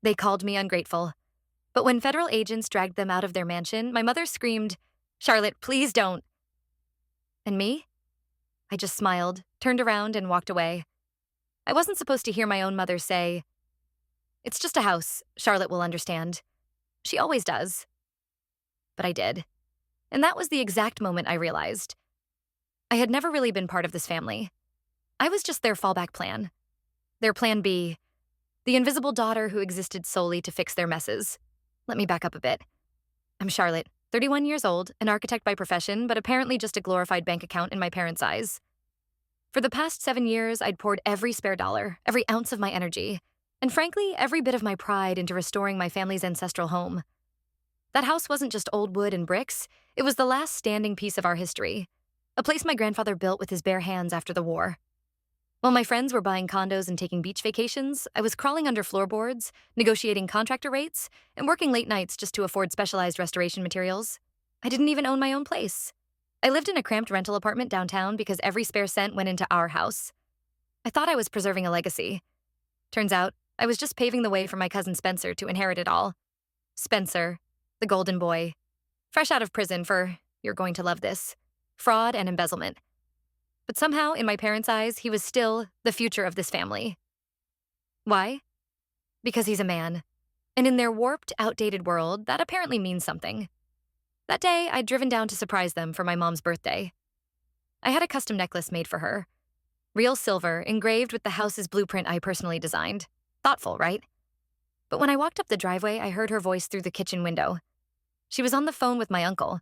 They called me ungrateful. But when federal agents dragged them out of their mansion, my mother screamed, "Charlotte, please don't." And me? I just smiled, turned around, and walked away. I wasn't supposed to hear my own mother say, "It's just a house. Charlotte will understand. She always does." But I did. And that was the exact moment I realized I had never really been part of this family. I was just their fallback plan. Their plan B, the invisible daughter who existed solely to fix their messes. Let me back up a bit. I'm Charlotte, 31 years old, an architect by profession, but apparently just a glorified bank account in my parents' eyes. For the past 7 years, I'd poured every spare dollar, every ounce of my energy, and frankly, every bit of my pride into restoring my family's ancestral home. That house wasn't just old wood and bricks, it was the last standing piece of our history, a place my grandfather built with his bare hands after the war. While my friends were buying condos and taking beach vacations, I was crawling under floorboards, negotiating contractor rates, and working late nights just to afford specialized restoration materials. I didn't even own my own place. I lived in a cramped rental apartment downtown because every spare cent went into our house. I thought I was preserving a legacy. Turns out, I was just paving the way for my cousin Spencer to inherit it all. Spencer, the golden boy, fresh out of prison for, you're going to love this, fraud and embezzlement. But somehow, in my parents' eyes, he was still the future of this family. Why? Because he's a man. And in their warped, outdated world, that apparently means something. That day, I'd driven down to surprise them for my mom's birthday. I had a custom necklace made for her. Real silver, engraved with the house's blueprint I personally designed. Thoughtful, right? But when I walked up the driveway, I heard her voice through the kitchen window. She was on the phone with my uncle,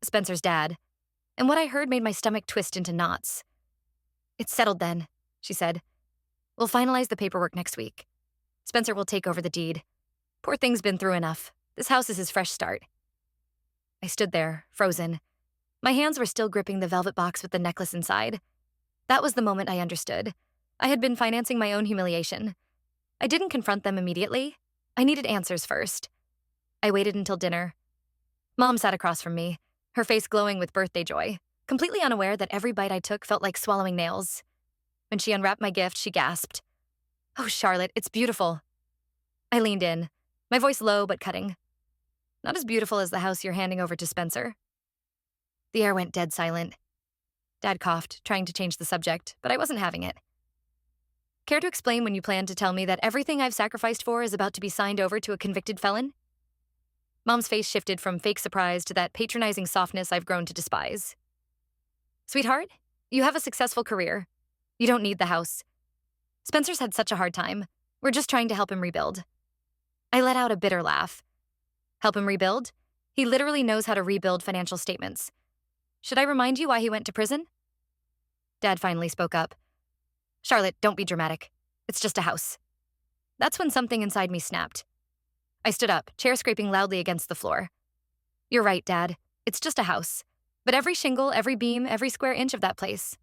Spencer's dad, and what I heard made my stomach twist into knots. "It's settled then," she said. "We'll finalize the paperwork next week. Spencer will take over the deed. Poor thing's been through enough. This house is his fresh start." I stood there, frozen. My hands were still gripping the velvet box with the necklace inside. That was the moment I understood. I had been financing my own humiliation. I didn't confront them immediately. I needed answers first. I waited until dinner. Mom sat across from me, her face glowing with birthday joy, completely unaware that every bite I took felt like swallowing nails. When she unwrapped my gift, she gasped, "Oh, Charlotte, it's beautiful." I leaned in, my voice low but cutting. "Not as beautiful as the house you're handing over to Spencer." The air went dead silent. Dad coughed, trying to change the subject, but I wasn't having it. "Care to explain when you plan to tell me that everything I've sacrificed for is about to be signed over to a convicted felon?" Mom's face shifted from fake surprise to that patronizing softness I've grown to despise. "Sweetheart, you have a successful career. You don't need the house. Spencer's had such a hard time. We're just trying to help him rebuild." I let out a bitter laugh. Help him rebuild? He literally knows how to rebuild financial statements. Should I remind you why he went to prison? Dad finally spoke up. "Charlotte, don't be dramatic. It's just a house." That's when something inside me snapped. I stood up, chair scraping loudly against the floor. "You're right, Dad. It's just a house. But every shingle, every beam, every square inch of that place.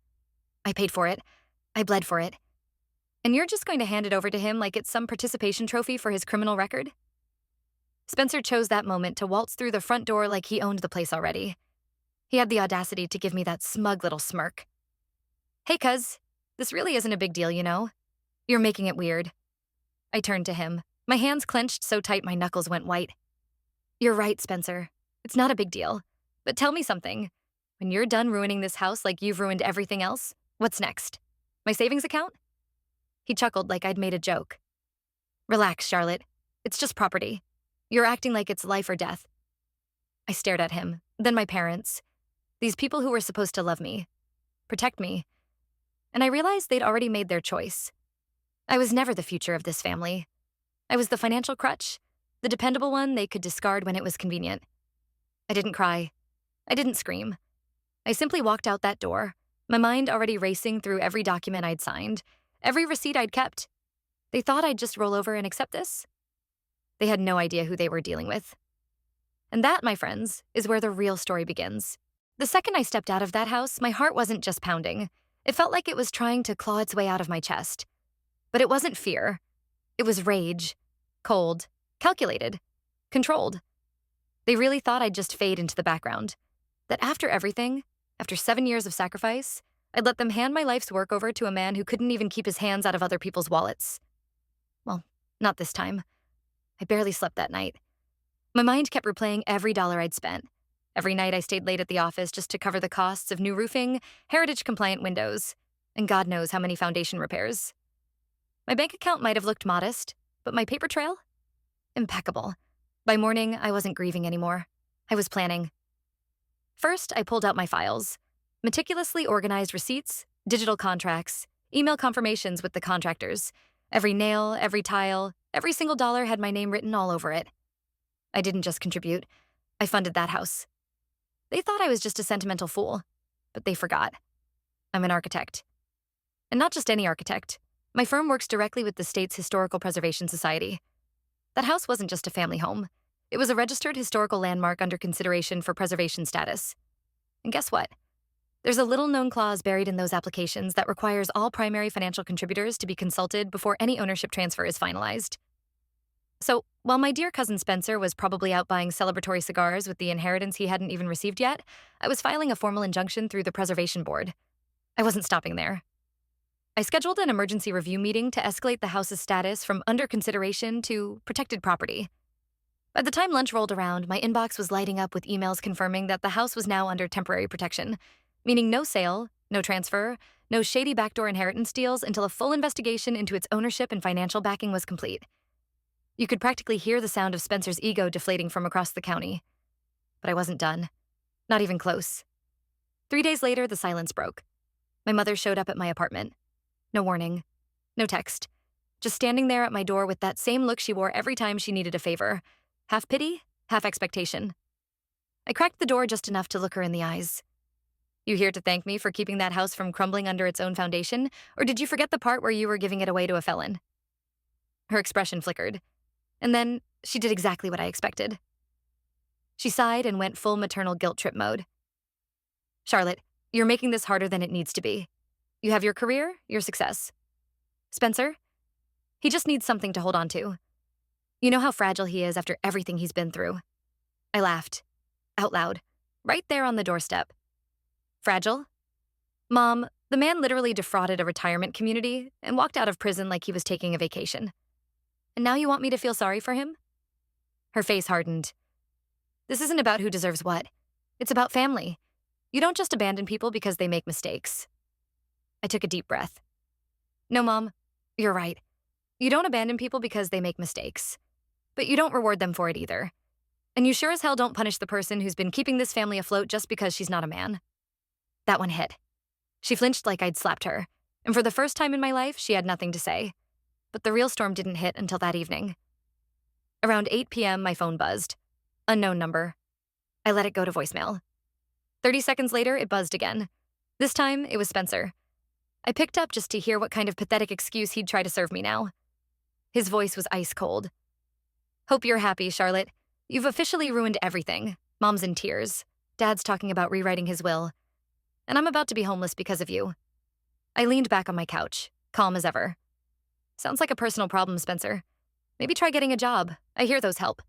I paid for it. I bled for it. And you're just going to hand it over to him like it's some participation trophy for his criminal record?" Spencer chose that moment to waltz through the front door like he owned the place already. He had the audacity to give me that smug little smirk. "Hey, cuz, this really isn't a big deal, you know? You're making it weird." I turned to him, my hands clenched so tight my knuckles went white. "You're right, Spencer. It's not a big deal. But tell me something. When you're done ruining this house like you've ruined everything else, what's next? My savings account?" He chuckled like I'd made a joke. "Relax, Charlotte. It's just property. You're acting like it's life or death." I stared at him, then my parents. These people who were supposed to love me, protect me. And I realized they'd already made their choice. I was never the future of this family. I was the financial crutch, the dependable one they could discard when it was convenient. I didn't cry. I didn't scream. I simply walked out that door, my mind already racing through every document I'd signed, every receipt I'd kept. They thought I'd just roll over and accept this? They had no idea who they were dealing with. And that, my friends, is where the real story begins. The second I stepped out of that house, my heart wasn't just pounding. It felt like it was trying to claw its way out of my chest. But it wasn't fear. It was rage. Cold. Calculated. Controlled. They really thought I'd just fade into the background. That after everything, after 7 years of sacrifice, I'd let them hand my life's work over to a man who couldn't even keep his hands out of other people's wallets. Well, not this time. I barely slept that night. My mind kept replaying every dollar I'd spent. Every night I stayed late at the office just to cover the costs of new roofing, heritage-compliant windows, and God knows how many foundation repairs. My bank account might have looked modest, but my paper trail? Impeccable. By morning, I wasn't grieving anymore. I was planning. First, I pulled out my files. Meticulously organized receipts, digital contracts, email confirmations with the contractors. Every nail, every tile, every single dollar had my name written all over it. I didn't just contribute. I funded that house. They thought I was just a sentimental fool, but they forgot. I'm an architect. And not just any architect. My firm works directly with the state's Historical Preservation Society. That house wasn't just a family home. It was a registered historical landmark under consideration for preservation status. And guess what? There's a little-known clause buried in those applications that requires all primary financial contributors to be consulted before any ownership transfer is finalized. So, while my dear cousin Spencer was probably out buying celebratory cigars with the inheritance he hadn't even received yet, I was filing a formal injunction through the Preservation Board. I wasn't stopping there. I scheduled an emergency review meeting to escalate the house's status from under consideration to protected property. By the time lunch rolled around, my inbox was lighting up with emails confirming that the house was now under temporary protection, meaning no sale, no transfer, no shady backdoor inheritance deals until a full investigation into its ownership and financial backing was complete. You could practically hear the sound of Spencer's ego deflating from across the county. But I wasn't done. Not even close. 3 days later, the silence broke. My mother showed up at my apartment. No warning. No text. Just standing there at my door with that same look she wore every time she needed a favor. Half pity, half expectation. I cracked the door just enough to look her in the eyes. You here to thank me for keeping that house from crumbling under its own foundation, or did you forget the part where you were giving it away to a felon? Her expression flickered. And then she did exactly what I expected. She sighed and went full maternal guilt trip mode. Charlotte, you're making this harder than it needs to be. You have your career, your success. Spencer? He just needs something to hold on to. You know how fragile he is after everything he's been through. I laughed. Out loud. Right there on the doorstep. Fragile? Mom, the man literally defrauded a retirement community and walked out of prison like he was taking a vacation. And now you want me to feel sorry for him? Her face hardened. This isn't about who deserves what. It's about family. You don't just abandon people because they make mistakes. I took a deep breath. No, Mom, you're right. You don't abandon people because they make mistakes. But you don't reward them for it either. And you sure as hell don't punish the person who's been keeping this family afloat just because she's not a man. That one hit. She flinched like I'd slapped her, and for the first time in my life, she had nothing to say. But the real storm didn't hit until that evening. Around 8 p.m., my phone buzzed. Unknown number. I let it go to voicemail. 30 seconds later, it buzzed again. This time, it was Spencer. I picked up just to hear what kind of pathetic excuse he'd try to serve me now. His voice was ice cold. Hope you're happy, Charlotte. You've officially ruined everything. Mom's in tears. Dad's talking about rewriting his will. And I'm about to be homeless because of you. I leaned back on my couch, calm as ever. Sounds like a personal problem, Spencer. Maybe try getting a job. I hear those help.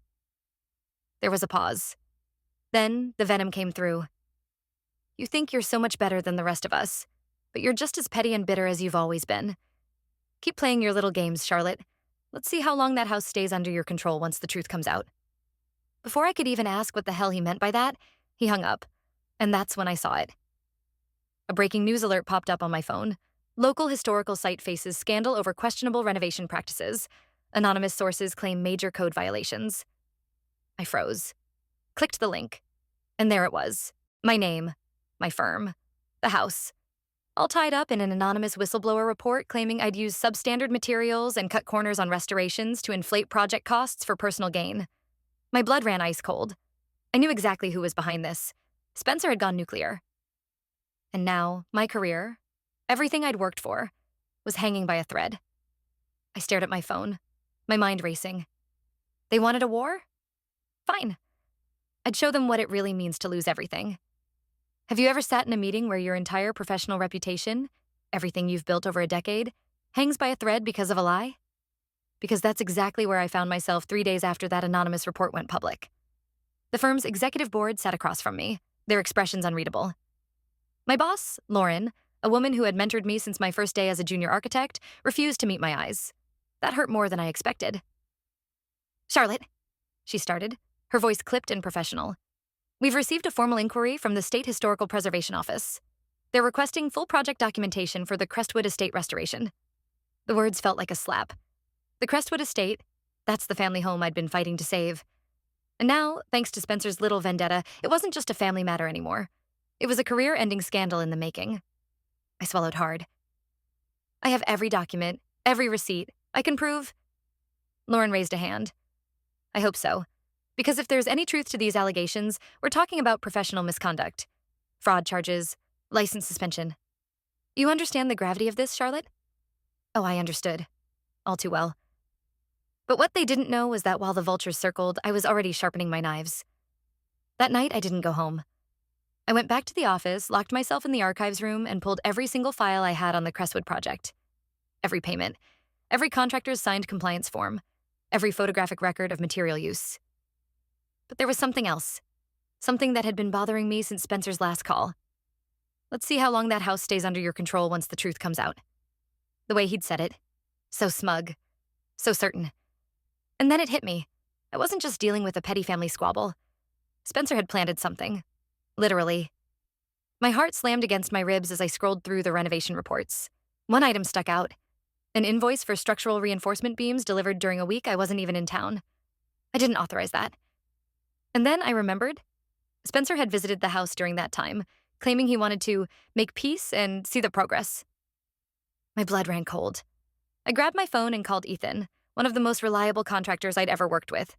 There was a pause. Then the venom came through. You think you're so much better than the rest of us, but you're just as petty and bitter as you've always been. Keep playing your little games, Charlotte. Let's see how long that house stays under your control once the truth comes out. Before I could even ask what the hell he meant by that, he hung up. And that's when I saw it. A breaking news alert popped up on my phone. Local historical site faces scandal over questionable renovation practices. Anonymous sources claim major code violations. I froze. Clicked the link. And there it was. My name. My firm. The house. All tied up in an anonymous whistleblower report claiming I'd used substandard materials and cut corners on restorations to inflate project costs for personal gain. My blood ran ice cold. I knew exactly who was behind this. Spencer had gone nuclear. And now, my career, everything I'd worked for, was hanging by a thread. I stared at my phone, my mind racing. They wanted a war? Fine. I'd show them what it really means to lose everything. Have you ever sat in a meeting where your entire professional reputation, everything you've built over a decade, hangs by a thread because of a lie? Because that's exactly where I found myself 3 days after that anonymous report went public. The firm's executive board sat across from me, their expressions unreadable. My boss, Lauren, a woman who had mentored me since my first day as a junior architect, refused to meet my eyes. That hurt more than I expected. Charlotte, she started, her voice clipped and professional. We've received a formal inquiry from the State Historical Preservation Office. They're requesting full project documentation for the Crestwood Estate restoration. The words felt like a slap. The Crestwood Estate, that's the family home I'd been fighting to save. And now, thanks to Spencer's little vendetta, it wasn't just a family matter anymore. It was a career-ending scandal in the making. I swallowed hard. I have every document, every receipt. I can prove... Lauren raised a hand. I hope so. Because if there's any truth to these allegations, we're talking about professional misconduct. Fraud charges, license suspension. You understand the gravity of this, Charlotte? Oh, I understood. All too well. But what they didn't know was that while the vultures circled, I was already sharpening my knives. That night, I didn't go home. I went back to the office, locked myself in the archives room, and pulled every single file I had on the Crestwood project. Every payment, every contractor's signed compliance form, every photographic record of material use. But there was something else. Something that had been bothering me since Spencer's last call. Let's see how long that house stays under your control once the truth comes out. The way he'd said it. So smug. So certain. And then it hit me. I wasn't just dealing with a petty family squabble. Spencer had planted something. Literally. My heart slammed against my ribs as I scrolled through the renovation reports. One item stuck out. An invoice for structural reinforcement beams delivered during a week I wasn't even in town. I didn't authorize that. And then I remembered. Spencer had visited the house during that time, claiming he wanted to make peace and see the progress. My blood ran cold. I grabbed my phone and called Ethan, one of the most reliable contractors I'd ever worked with.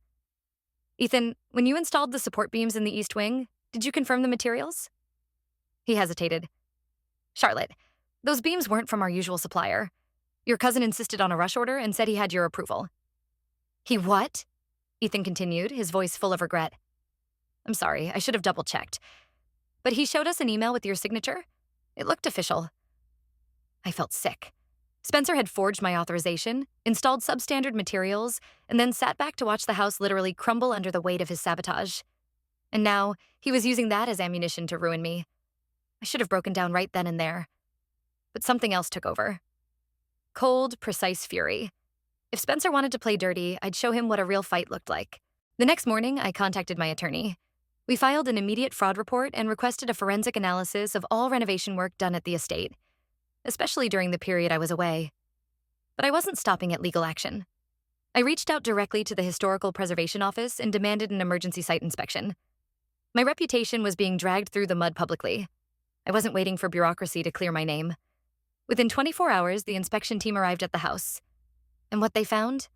Ethan, when you installed the support beams in the East Wing, did you confirm the materials? He hesitated. Charlotte, those beams weren't from our usual supplier. Your cousin insisted on a rush order and said he had your approval. He what? Ethan continued, his voice full of regret. I'm sorry, I should have double-checked. But he showed us an email with your signature. It looked official. I felt sick. Spencer had forged my authorization, installed substandard materials, and then sat back to watch the house literally crumble under the weight of his sabotage. And now, he was using that as ammunition to ruin me. I should have broken down right then and there. But something else took over. Cold, precise fury. If Spencer wanted to play dirty, I'd show him what a real fight looked like. The next morning, I contacted my attorney. We filed an immediate fraud report and requested a forensic analysis of all renovation work done at the estate, especially during the period I was away. But I wasn't stopping at legal action. I reached out directly to the Historical Preservation Office and demanded an emergency site inspection. My reputation was being dragged through the mud publicly. I wasn't waiting for bureaucracy to clear my name. Within 24 hours, the inspection team arrived at the house. And what they found?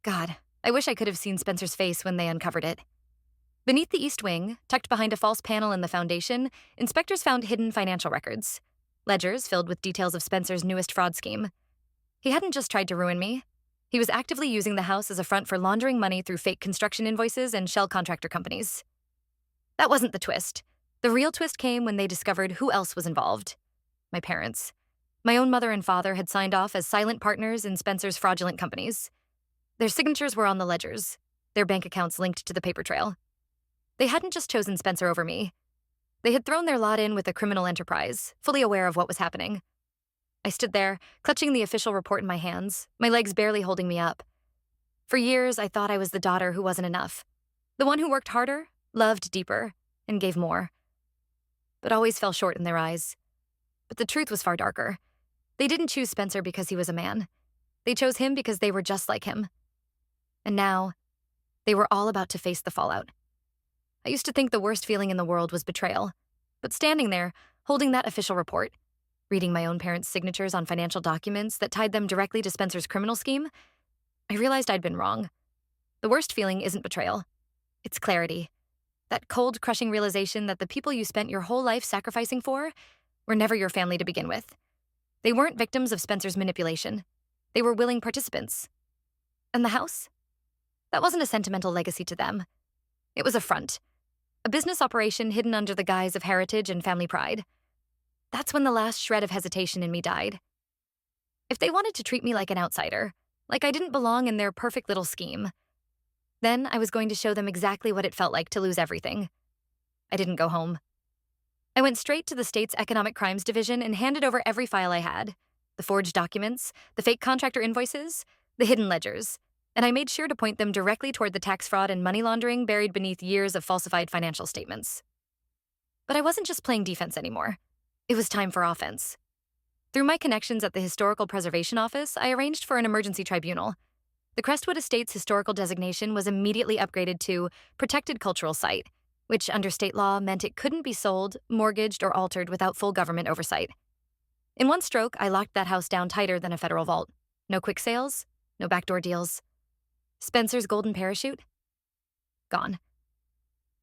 God, I wish I could have seen Spencer's face when they uncovered it. Beneath the East Wing, tucked behind a false panel in the foundation, inspectors found hidden financial records. Ledgers filled with details of Spencer's newest fraud scheme. He hadn't just tried to ruin me. He was actively using the house as a front for laundering money through fake construction invoices and shell contractor companies. That wasn't the twist. The real twist came when they discovered who else was involved. My parents. My own mother and father had signed off as silent partners in Spencer's fraudulent companies. Their signatures were on the ledgers, their bank accounts linked to the paper trail. They hadn't just chosen Spencer over me. They had thrown their lot in with a criminal enterprise, fully aware of what was happening. I stood there, clutching the official report in my hands, my legs barely holding me up. For years, I thought I was the daughter who wasn't enough. The one who worked harder, loved deeper, and gave more. But always fell short in their eyes. But the truth was far darker. They didn't choose Spencer because he was a man. They chose him because they were just like him. And now, they were all about to face the fallout. I used to think the worst feeling in the world was betrayal. But standing there, holding that official report, reading my own parents' signatures on financial documents that tied them directly to Spencer's criminal scheme, I realized I'd been wrong. The worst feeling isn't betrayal. It's clarity. That cold, crushing realization that the people you spent your whole life sacrificing for were never your family to begin with. They weren't victims of Spencer's manipulation. They were willing participants. And the house? That wasn't a sentimental legacy to them. It was a front. A business operation hidden under the guise of heritage and family pride. That's when the last shred of hesitation in me died. If they wanted to treat me like an outsider, like I didn't belong in their perfect little scheme, then I was going to show them exactly what it felt like to lose everything. I didn't go home. I went straight to the state's Economic Crimes Division and handed over every file I had. The forged documents, the fake contractor invoices, the hidden ledgers, and I made sure to point them directly toward the tax fraud and money laundering buried beneath years of falsified financial statements. But I wasn't just playing defense anymore. It was time for offense. Through my connections at the Historical Preservation Office, I arranged for an emergency tribunal. The Crestwood Estate's historical designation was immediately upgraded to Protected Cultural Site, which under state law meant it couldn't be sold, mortgaged, or altered without full government oversight. In one stroke, I locked that house down tighter than a federal vault. No quick sales, no backdoor deals. Spencer's golden parachute? Gone.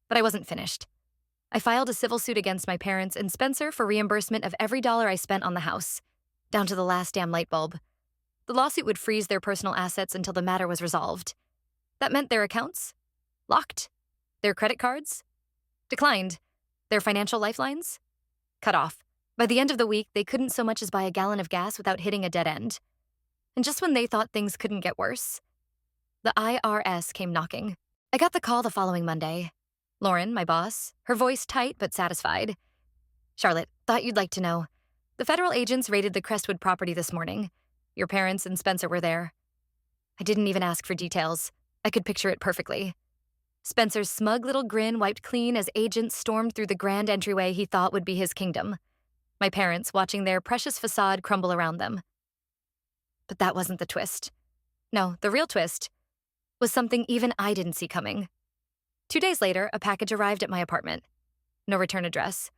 But I wasn't finished. I filed a civil suit against my parents and Spencer for reimbursement of every dollar I spent on the house, down to the last damn light bulb. The lawsuit would freeze their personal assets until the matter was resolved. That meant their accounts? Locked. Their credit cards? Declined. Their financial lifelines? Cut off. By the end of the week, they couldn't so much as buy a gallon of gas without hitting a dead end. And just when they thought things couldn't get worse, the IRS came knocking. I got the call the following Monday. Lauren, my boss, her voice tight but satisfied. Charlotte, thought you'd like to know. The federal agents raided the Crestwood property this morning. Your parents and Spencer were there. I didn't even ask for details. I could picture it perfectly. Spencer's smug little grin wiped clean as agents stormed through the grand entryway he thought would be his kingdom. My parents watching their precious facade crumble around them. But that wasn't the twist. No, the real twist was something even I didn't see coming. 2 days later, a package arrived at my apartment. No return address.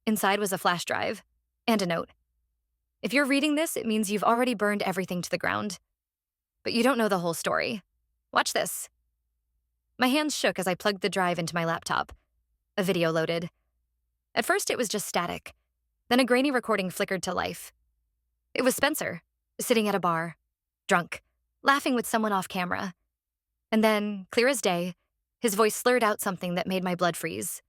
Inside was a flash drive and a note. If you're reading this, it means you've already burned everything to the ground. But you don't know the whole story. Watch this. My hands shook as I plugged the drive into my laptop. A video loaded. At first, it was just static. Then a grainy recording flickered to life. It was Spencer, sitting at a bar, drunk, laughing with someone off camera. And then, clear as day, his voice slurred out something that made my blood freeze.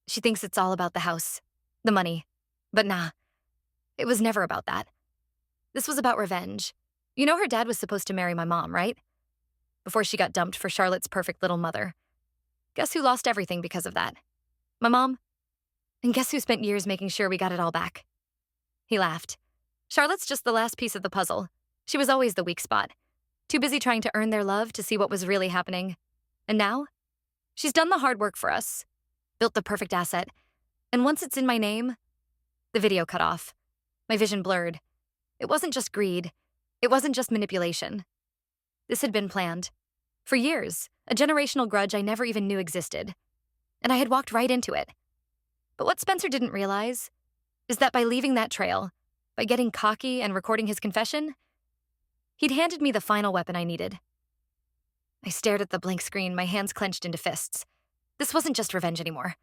She thinks it's all about the house, the money. But nah, it was never about that. This was about revenge. You know her dad was supposed to marry my mom, right? Before she got dumped for Charlotte's perfect little mother. Guess who lost everything because of that? My mom. And guess who spent years making sure we got it all back? He laughed. Charlotte's just the last piece of the puzzle. She was always the weak spot. Too busy trying to earn their love to see what was really happening. And now, she's done the hard work for us, built the perfect asset, and once it's in my name, the video cut off. My vision blurred. It wasn't just greed. It wasn't just manipulation. This had been planned. For years, a generational grudge I never even knew existed. And I had walked right into it. But what Spencer didn't realize is that by leaving that trail, by getting cocky and recording his confession, he'd handed me the final weapon I needed. I stared at the blank screen, my hands clenched into fists. This wasn't just revenge anymore.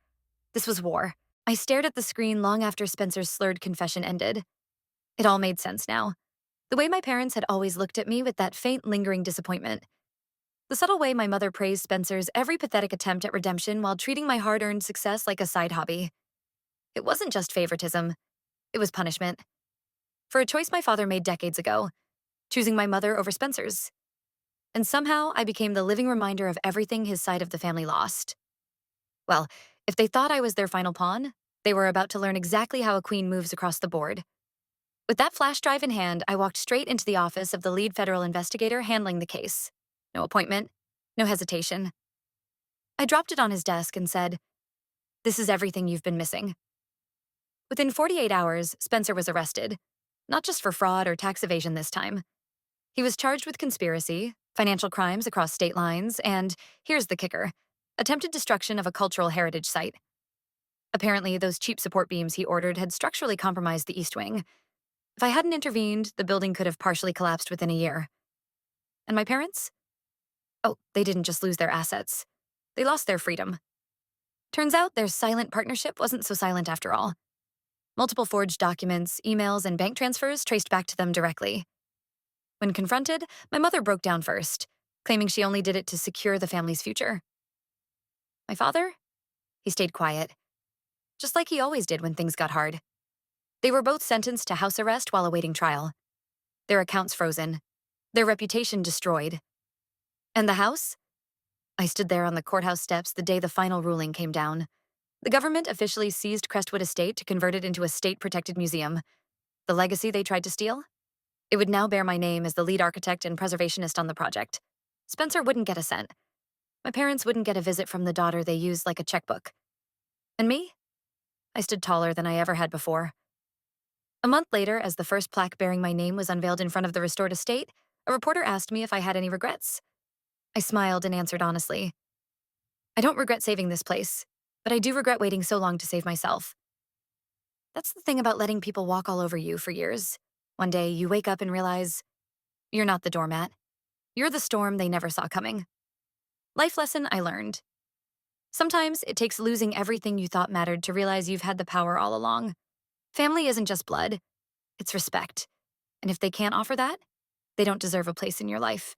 This was war. I stared at the screen long after Spencer's slurred confession ended. It all made sense now. The way my parents had always looked at me with that faint, lingering disappointment. The subtle way my mother praised Spencer's every pathetic attempt at redemption while treating my hard-earned success like a side hobby. It wasn't just favoritism. It was punishment. For a choice my father made decades ago, choosing my mother over Spencer's. And somehow, I became the living reminder of everything his side of the family lost. Well, if they thought I was their final pawn, they were about to learn exactly how a queen moves across the board. With that flash drive in hand, I walked straight into the office of the lead federal investigator handling the case. No appointment, no hesitation. I dropped it on his desk and said, "This is everything you've been missing." Within 48 hours, Spencer was arrested, not just for fraud or tax evasion this time. He was charged with conspiracy, financial crimes across state lines, and, here's the kicker, attempted destruction of a cultural heritage site. Apparently, those cheap support beams he ordered had structurally compromised the East Wing. If I hadn't intervened, the building could have partially collapsed within a year. And my parents? Oh, they didn't just lose their assets. They lost their freedom. Turns out their silent partnership wasn't so silent after all. Multiple forged documents, emails, and bank transfers traced back to them directly. When confronted, my mother broke down first, claiming she only did it to secure the family's future. My father? He stayed quiet, just like he always did when things got hard. They were both sentenced to house arrest while awaiting trial. Their accounts frozen, their reputation destroyed. And the house? I stood there on the courthouse steps the day the final ruling came down. The government officially seized Crestwood Estate to convert it into a state-protected museum. The legacy they tried to steal? It would now bear my name as the lead architect and preservationist on the project. Spencer wouldn't get a cent. My parents wouldn't get a visit from the daughter they used like a checkbook. And me? I stood taller than I ever had before. A month later, as the first plaque bearing my name was unveiled in front of the restored estate, a reporter asked me if I had any regrets. I smiled and answered honestly. I don't regret saving this place, but I do regret waiting so long to save myself. That's the thing about letting people walk all over you for years. One day, you wake up and realize you're not the doormat. You're the storm they never saw coming. Life lesson I learned. Sometimes it takes losing everything you thought mattered to realize you've had the power all along. Family isn't just blood, it's respect. And if they can't offer that, they don't deserve a place in your life.